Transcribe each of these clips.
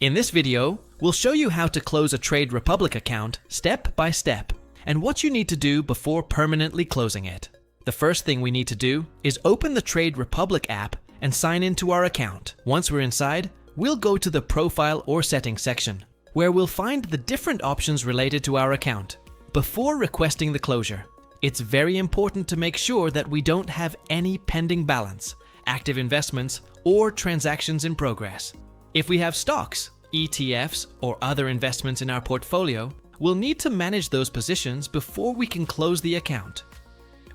In this video, we'll show you how to close a Trade Republic account step by step, and what you need to do before permanently closing it. The first thing we need to do is open the Trade Republic app and sign into our account. Once we're inside, we'll go to the Profile or Settings section, where we'll find the different options related to our account. Before requesting the closure, it's very important to make sure that we don't have any pending balance, active investments, or transactions in progress. If we have stocks, ETFs, or other investments in our portfolio, we'll need to manage those positions before we can close the account.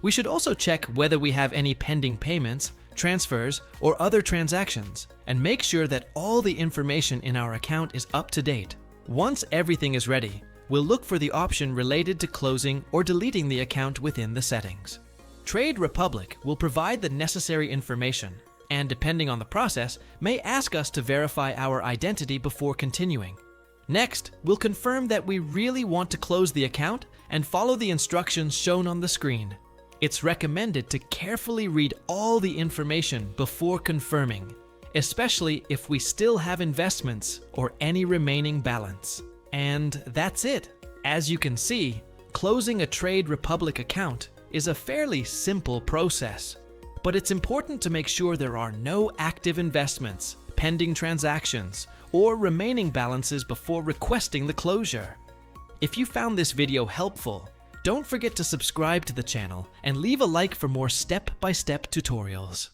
We should also check whether we have any pending payments, transfers, or other transactions, and make sure that all the information in our account is up to date. Once everything is ready, we'll look for the option related to closing or deleting the account within the settings. Trade Republic will provide the necessary information, and depending on the process, may ask us to verify our identity before continuing. Next, we'll confirm that we really want to close the account and follow the instructions shown on the screen. It's recommended to carefully read all the information before confirming, especially if we still have investments or any remaining balance. And that's it. As you can see, closing a Trade Republic account is a fairly simple process. But it's important to make sure there are no active investments, pending transactions, or remaining balances before requesting the closure. If you found this video helpful, don't forget to subscribe to the channel and leave a like for more step-by-step tutorials.